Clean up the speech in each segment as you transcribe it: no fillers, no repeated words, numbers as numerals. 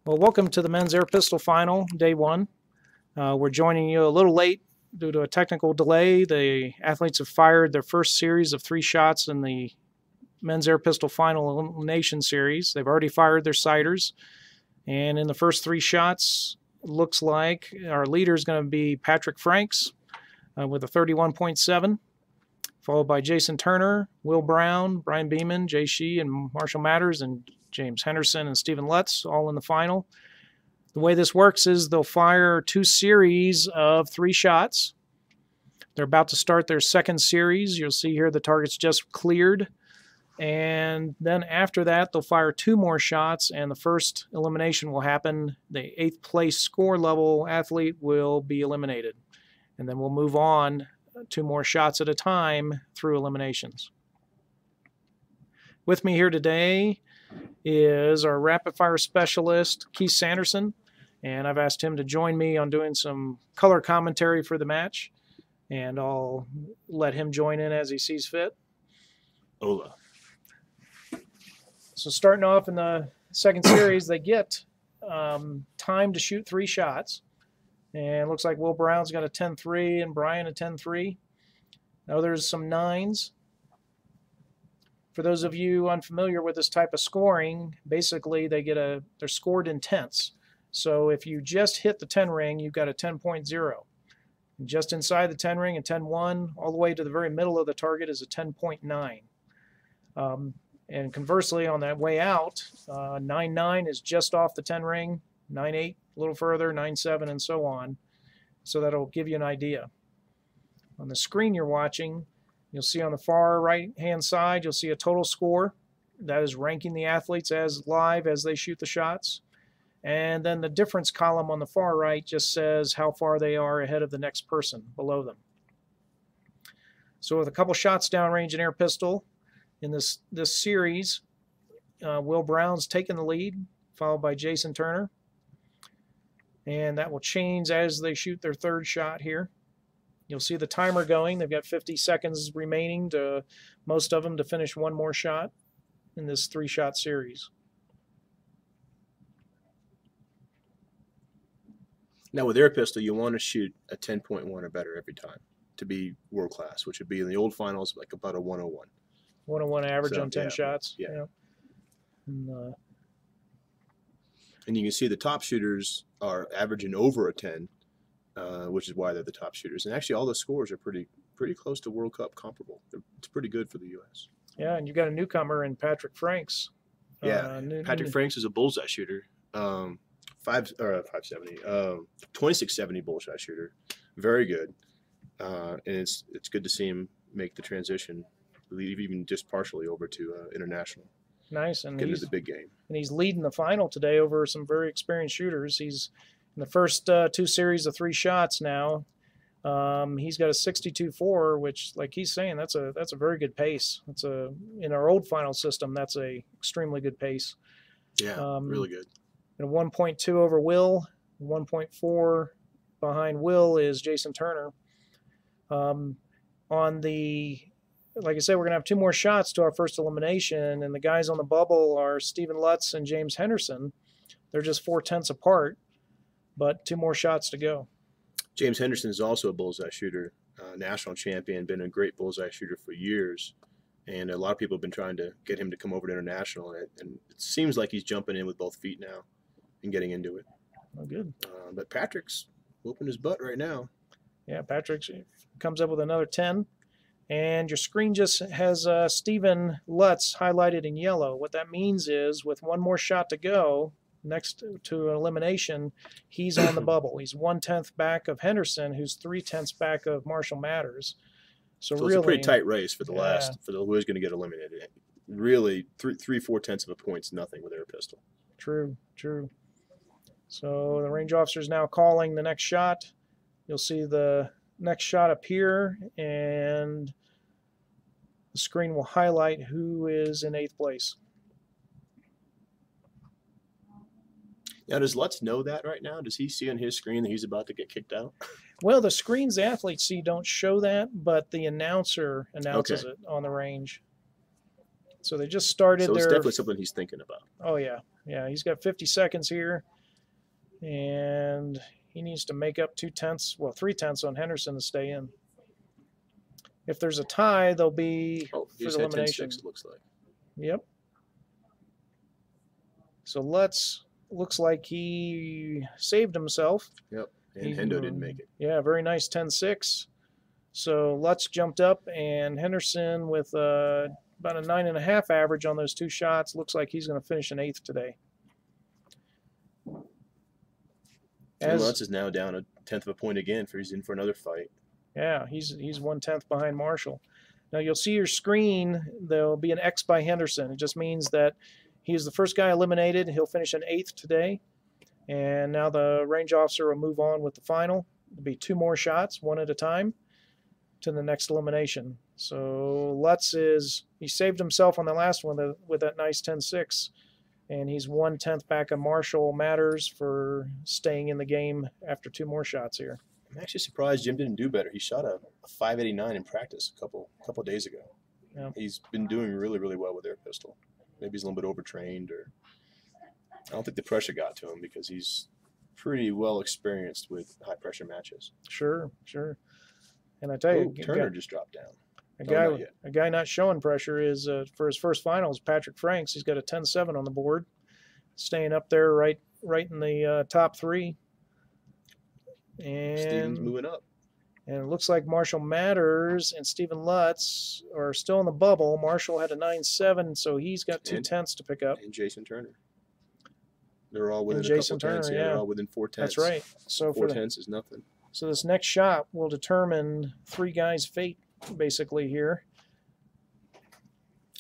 Well, welcome to the men's air pistol final, day one. We're joining you a little late due to a technical delay. The athletes have fired their first series of 3 shots in the men's air pistol final elimination series. They've already fired their sighters. And in the first 3 shots, looks like our leader is going to be Patrick Franks with a 31.7, followed by Jason Turner, Will Brown, Brian Beeman, Jay Shee, and Marshall Matters, and James Henderson and Stephen Lutz, all in the final. The way this works is they'll fire 2 series of 3 shots. They're about to start their second series. You'll see here the target's just cleared. And then after that, they'll fire 2 more shots, and the first elimination will happen. The 8th place score level athlete will be eliminated. And then we'll move on 2 more shots at a time through eliminations. With me here today is our rapid fire specialist, Keith Sanderson, and I've asked him to join me on doing some color commentary for the match, and I'll let him join in as he sees fit. Hola. So starting off in the second series, they get time to shoot 3 shots, and it looks like Will Brown's got a 10-3 and Brian a 10-3. Now there's some 9s. For those of you unfamiliar with this type of scoring, basically they're scored in tenths. So if you just hit the 10 ring, you've got a 10.0. Just inside the 10 ring, a 10.1, all the way to the very middle of the target is a 10.9. And conversely, on that way out, 9.9 is just off the 10 ring, 9.8 a little further, 9.7, and so on. So that'll give you an idea. On the screen you're watching, you'll see on the far right-hand side, you'll see a total score. That is ranking the athletes as live as they shoot the shots. And then the difference column on the far right just says how far they are ahead of the next person below them. So with a couple shots downrange in air pistol in this series, Will Brown's taken the lead, followed by Jason Turner. And that will change as they shoot their third shot here. You'll see the timer going. They've got 50 seconds remaining to most of them to finish 1 more shot in this 3-shot series. Now with air pistol, you want to shoot a 10.1 or better every time to be world class, which would be in the old finals like about a 101. 101 average on 10 yeah, shots. Yeah. And you can see the top shooters are averaging over a 10. Which is why they're the top shooters. And actually all the scores are pretty close to World Cup comparable. It's pretty good for the U.S. Yeah, and you've got a newcomer in Patrick Franks. Yeah, Patrick Franks is a bullseye shooter. 2670 bullseye shooter. Very good. And it's good to see him make the transition, even just partially over to international. Nice. And get into the big game. And he's leading the final today over some very experienced shooters. He's in the first 2 series of 3 shots now. He's got a 62.4, which, like he's saying, that's a very good pace. In our old final system, that's a extremely good pace. Yeah, really good. And a 1.2 over Will, 1.4 behind Will is Jason Turner. Like I said, we're going to have 2 more shots to our first elimination, and the guys on the bubble are Stephen Lutz and James Henderson. They're just 4/10 apart, but 2 more shots to go. James Henderson is also a bullseye shooter, national champion, been a great bullseye shooter for years, and a lot of people have been trying to get him to come over to international, and it seems like he's jumping in with both feet now and getting into it. Oh, good. But Patrick's whooping his butt right now. Yeah, Patrick comes up with another 10. And your screen just has Stephen Lutz highlighted in yellow. What that means is with 1 more shot to go, next to an elimination, he's on the bubble. He's 1/10 back of Henderson, who's 3/10 back of Marshall Matters. So really, it's a pretty tight race for the who is going to get eliminated. Really, 3/4 of a point's nothing with air pistol. True. So the range officer is now calling the next shot. You'll see the next shot appear, and the screen will highlight who is in 8th place. Now, does Lutz know that right now? Does he see on his screen that he's about to get kicked out? Well, the screens the athletes see don't show that, but the announcer announces it on the range. So they just started So it's definitely something he's thinking about. Oh, yeah. Yeah, he's got 50 seconds here, and he needs to make up 3/10 on Henderson to stay in. If there's a tie, they'll be Oh, for he's the had elimination. 10-6, it looks like. Yep. So Lutz looks like he saved himself. Yep. And Hendo didn't make it. Yeah, very nice 10-6. So Lutz jumped up, and Henderson with about a 9.5 average on those 2 shots. Looks like he's going to finish in 8th today. And Lutz is now down 1/10 of a point again. He's in for another fight. Yeah, he's 1/10 behind Marshall. Now you'll see your screen. There'll be an X by Henderson. It just means that he's the first guy eliminated. He'll finish in 8th today. And now the range officer will move on with the final. There'll be 2 more shots, one at a time, to the next elimination. So Lutz he saved himself on the last one with that nice 10-6. And he's 1/10 back on Marshall Matters for staying in the game after 2 more shots here. I'm actually surprised Jim didn't do better. He shot a 5.89 in practice a couple days ago. Yeah. He's been doing really, really well with air pistol. Maybe he's a little bit overtrained, or I don't think the pressure got to him because he's pretty well experienced with high pressure matches. Sure. And I tell you, Turner just dropped down. A guy not showing pressure is for his first finals, Patrick Franks. He's got a 10-7 on the board, staying up there right in the top 3. And Steven's moving up. And it looks like Marshall Matters and Stephen Lutz are still in the bubble. Marshall had a 9-7, so he's got 2/10 to pick up. And Jason Turner. They're all within Jason a couple Turner, tenths. Yeah, they're all within 4/10. That's right. So 4/10 is nothing. So this next shot will determine 3 guys' fate, basically, here.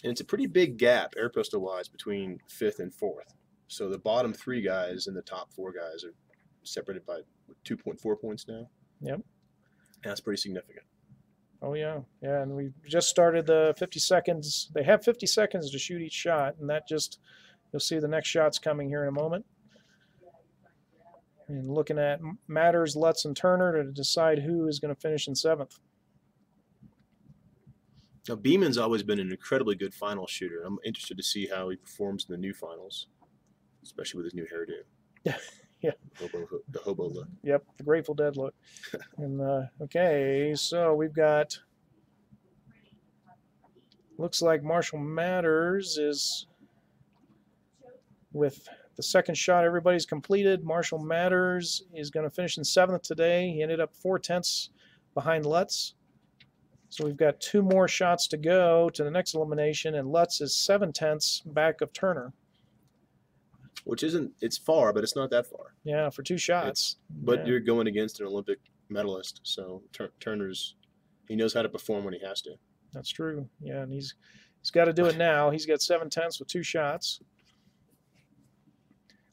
And it's a pretty big gap, air pistol wise, between 5th and 4th. So the bottom 3 guys and the top 4 guys are separated by 2.4 points now. Yep. That's pretty significant. Oh, yeah. Yeah, and we just started the 50 seconds. They have 50 seconds to shoot each shot, and that just, you'll see the next shots coming here in a moment. And looking at Matters, Lutz, and Turner to decide who is going to finish in 7th. Now, Beeman's always been an incredibly good final shooter. I'm interested to see how he performs in the new finals, especially with his new hairdo. Yeah. The hobo look. Yep, the Grateful Dead look. And okay, so we've got, looks like Marshall Matters is with the second shot. Everybody's completed. Marshall Matters is going to finish in 7th today. He ended up 4/10 behind Lutz. So we've got 2 more shots to go to the next elimination, and Lutz is 7/10 back of Turner. Which isn't, it's far, but it's not that far. Yeah, for 2 shots. But you're going against an Olympic medalist, so Turner's, he knows how to perform when he has to. That's true. Yeah, and he's got to do it now. He's got 7/10 with 2 shots.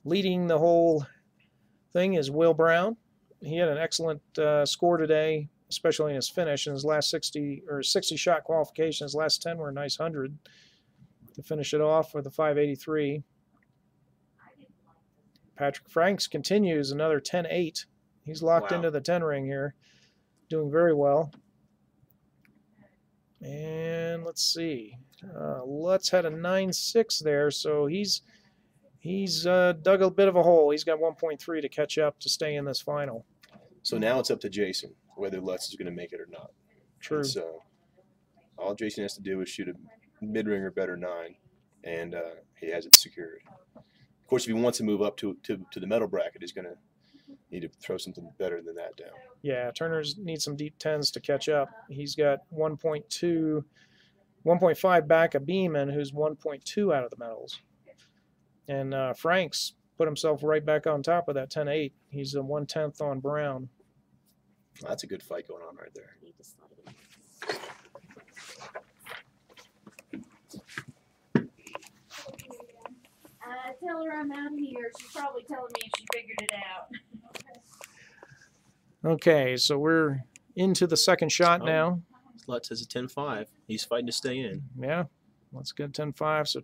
Leading the whole thing is Will Brown. He had an excellent score today, especially in his finish. In his last 60 shot qualification, his last 10 were a nice 100 to finish it off with a 583. Patrick Franks continues another 10-8. He's locked into the 10 ring here, doing very well. And let's see, Lutz had a 9-6 there, so he's dug a bit of a hole. He's got 1.3 to catch up to stay in this final. So now it's up to Jason whether Lutz is going to make it or not. True. And so all Jason has to do is shoot a mid-ring or better 9, and he has it secured. Of course, if he wants to move up to the medal bracket, he's going to need to throw something better than that down. Yeah, Turner's needs some deep 10s to catch up. He's got 1.5 back of Beeman, who's 1.2 out of the medals. And Franks put himself right back on top of that 10-8. He's a 1/10 on Brown. Well, that's a good fight going on right there. Tell her I'm out here. She's probably telling me she figured it out. Okay, so we're into the second shot now. Lutz has a 10-5. He's fighting to stay in. Yeah, let's get 10-5. So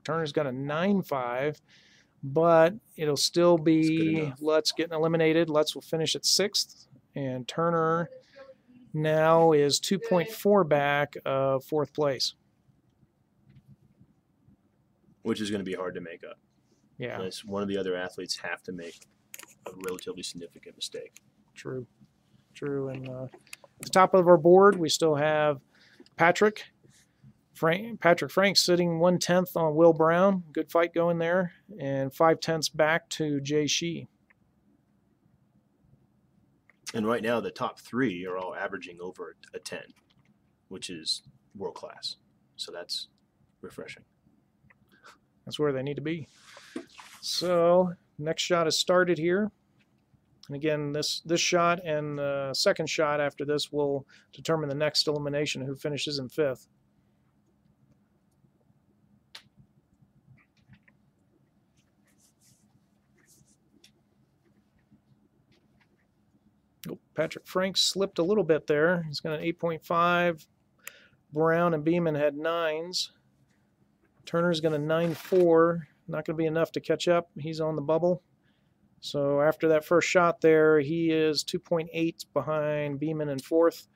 Turner's got a 9-5, but it'll still be Lutz getting eliminated. Lutz will finish at 6th, and Turner now is 2.4 back of 4th place. Which is going to be hard to make up. Yeah, unless one of the other athletes have to make a relatively significant mistake. true. And at the top of our board, we still have Patrick Franks sitting 1/10 on Will Brown. Good fight going there, and 5/10 back to Jay Shee. And right now, the top 3 are all averaging over a 10, which is world class. So that's refreshing. That's where they need to be. So next shot is started here. And again, this shot and the second shot after this will determine the next elimination, who finishes in 5th. Oh, Patrick Franks slipped a little bit there. He's got an 8.5. Brown and Beeman had 9s. Turner's got a 9.4. Not going to be enough to catch up. He's on the bubble. So after that first shot there, he is 2.8 behind Beeman in 4th.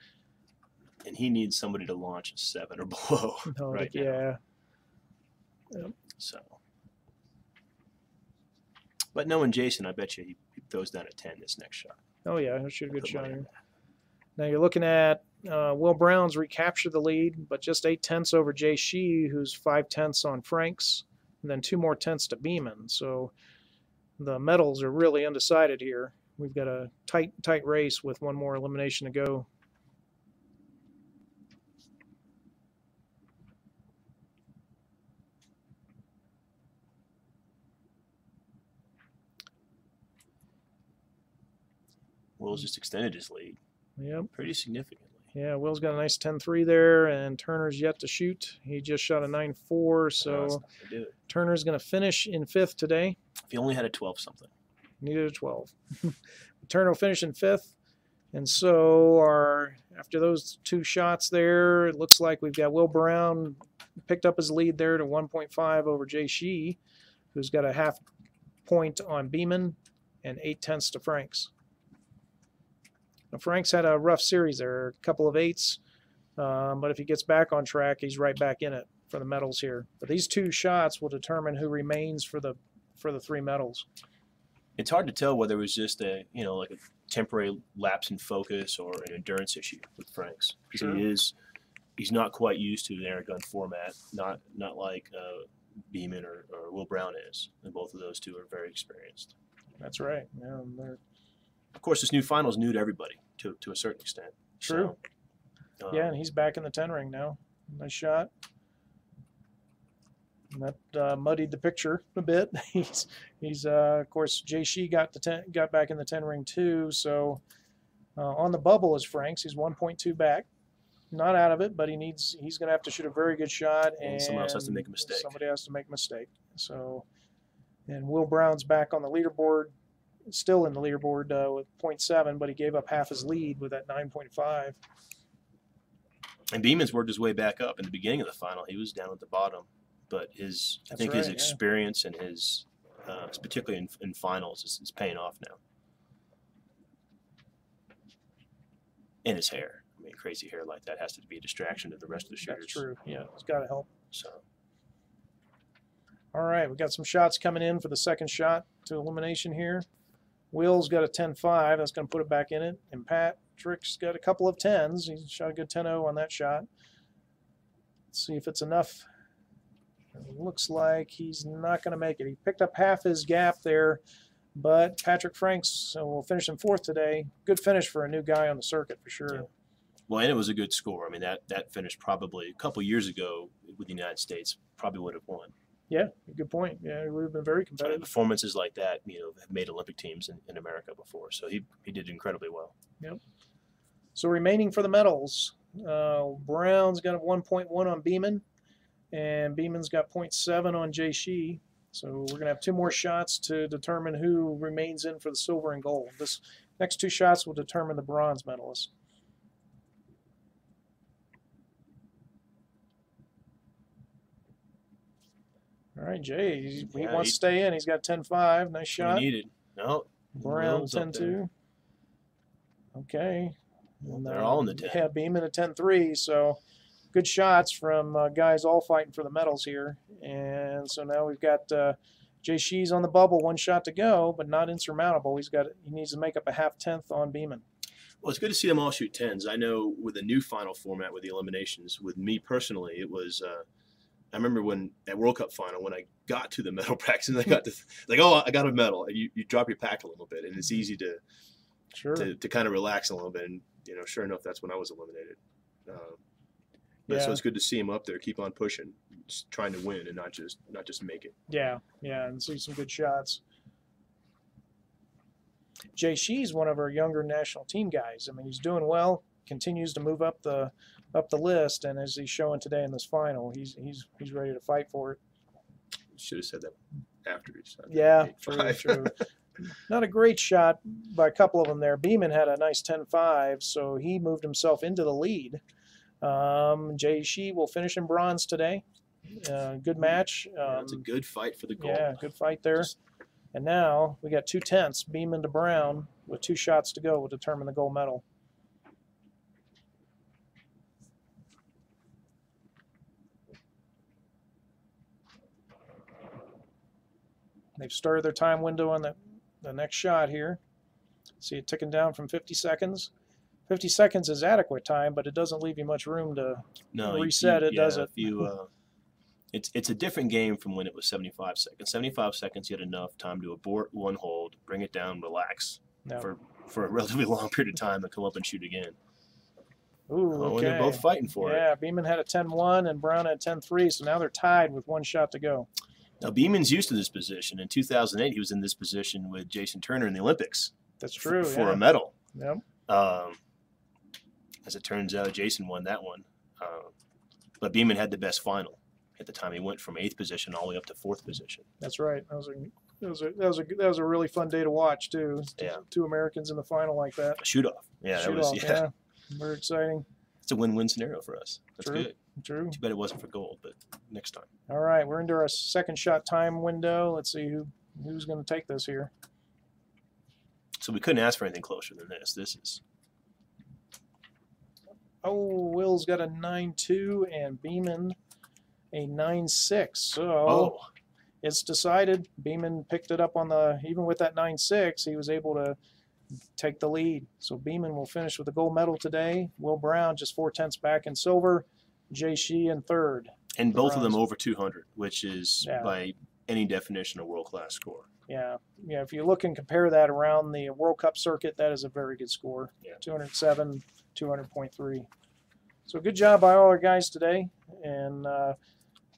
And he needs somebody to launch a 7 or below right now. Yeah. Yep. So, but knowing Jason, I bet you he throws down a 10 this next shot. Oh, yeah. He'll shoot a good Put shot money on here. that. Now you're looking at Will Brown's recaptured the lead, but just 8/10 over Jay Shee, who's 5/10 on Franks, and then 2 more tenths to Beeman. So the medals are really undecided here. We've got a tight race with 1 more elimination to go. Will's just extended his lead Yep. pretty significantly. Yeah, Will's got a nice 10-3 there, and Turner's yet to shoot. He just shot a 9.4, That's so not gonna do it. Turner's going to finish in 5th today. If he only had a 12 something. Needed a 12. Turner will finish in 5th. And so after those 2 shots there, it looks like we've got Will Brown picked up his lead there to 1.5 over Jay Shee, who's got a 0.5 point on Beeman and 8/10 to Franks. Now, Franks had a rough series there, a couple of 8s, but if he gets back on track, he's right back in it for the medals here. But these 2 shots will determine who remains for the 3 medals. It's hard to tell whether it was just a temporary lapse in focus or an endurance issue with Franks, because Sure. he's not quite used to the air gun format, not like Beeman or Will Brown is, and both of those 2 are very experienced. That's right. Yeah, Of course, this new final is new to everybody to a certain extent. True. So, yeah, and he's back in the 10 ring now. Nice shot. And that muddied the picture a bit. he's of course Jay Shee got back in the 10 ring too. So on the bubble is Franks. He's 1.2 back. Not out of it, but he's going to have to shoot a very good shot, And someone else has to make a mistake. Somebody has to make a mistake. So, and Will Brown's back on the leaderboard, still in the leaderboard with 0.7, but he gave up half his lead with that 9.5. And Beeman's worked his way back up. In the beginning of the final, he was down at the bottom, but his That's experience and his particularly in finals is paying off now. And his hair. I mean, crazy hair like that has to be a distraction to the rest of the shooters. That's true. Yeah, it's got to help. So All right, we got some shots coming in for the second shot to elimination here. Will's got a 10-5. That's going to put it back in it. And Patrick's got a couple of 10s. He shot a good 10-0 on that shot. Let's see if it's enough. It looks like he's not going to make it. He picked up half his gap there, but Patrick Franks will finish in 4th today. Good finish for a new guy on the circuit for sure. Yeah. Well, and it was a good score. I mean, that finish probably a couple years ago with the United States probably would have won. Yeah, good point. Yeah, it would have been very competitive. Performances like that, have made Olympic teams in America before. So he did incredibly well. Yep. So remaining for the medals, Brown's got a 1.1 on Beeman, and Beeman's got 0.7 on Jay Shee. So we're going to have 2 more shots to determine who remains in for the silver and gold. This next 2 shots will determine the bronze medalist. All right, Jay, he wants to stay in. He's got 10-5. Nice shot. He needed. No. Brown 10-2. Okay. And, they're all in the 10. Yeah, Beeman a 10-3. So good shots from guys all fighting for the medals here. And so now we've got Jay Shee's on the bubble, 1 shot to go, but not insurmountable. He needs to make up a half-tenth on Beeman. Well, it's good to see them all shoot 10s. I know with the new final format with the eliminations, with me personally, it was I remember when at World Cup final, when I got to the medal practice, and I got to like, oh, I got a medal. You drop your pack a little bit, and it's easy to kind of relax a little bit. And sure enough, that's when I was eliminated. So it's good to see him up there, keep on pushing, just trying to win and not just make it. Yeah, and see some good shots. Jay Shee's one of our younger national team guys. I mean, he's doing well, continues to move up the list, and as he's showing today in this final, he's ready to fight for it. Should have said that after he shot. Yeah, true. Not a great shot by a couple of them there. Beeman had a nice 10-5, so he moved himself into the lead. Jay Shee will finish in bronze today. Good match. It's a good fight for the gold. Yeah, good fight there. And now we got 2 tenths, Beeman to Brown, with 2 shots to go will determine the gold medal. They've started their time window on the next shot here. See it ticking down from 50 seconds. 50 seconds is adequate time, but it doesn't leave you much room to reset it, does it? It's a different game from when it was 75 seconds. 75 seconds, you had enough time to abort one hold, bring it down, relax for a relatively long period of time, and come up and shoot again. Ooh, okay. And they're both fighting for it. Yeah, Beeman had a 10-1 and Brown had a 10-3, so now they're tied with 1 shot to go. Now, Beeman's used to this position. In 2008, he was in this position with Jason Turner in the Olympics. That's true, for a medal. Yep. As it turns out, Jason won that one. But Beeman had the best final at the time. He went from 8th position all the way up to 4th position. That's right. That was a really fun day to watch too. Yeah. 2 Americans in the final like that. A shoot-off. Yeah, that was yeah. Very exciting. It's a win-win scenario for us. That's good. True. Too bad it wasn't for gold, but next time. All right, we're into our second shot time window. Let's see who's going to take this here. So we couldn't ask for anything closer than this. This is. Oh, Will's got a 9-2 and Beeman a 9-6. So it's decided. Beeman picked it up even with that 9-6, he was able to take the lead. So Beeman will finish with the gold medal today. Will Brown just 4 tenths back in silver. Jay Shee in 3rd. And both of them over 200, which is by any definition a world-class score. Yeah. If you look and compare that around the World Cup circuit, that is a very good score. Yeah. 207, 200.3. So good job by all our guys today, and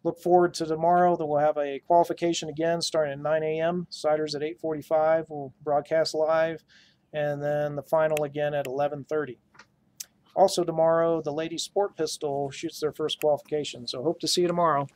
look forward to tomorrow that we'll have a qualification again starting at 9 a.m. Siders at 8:45. We'll broadcast live, and then the final again at 11:30. Also tomorrow, the ladies sport pistol shoots their first qualification. So hope to see you tomorrow.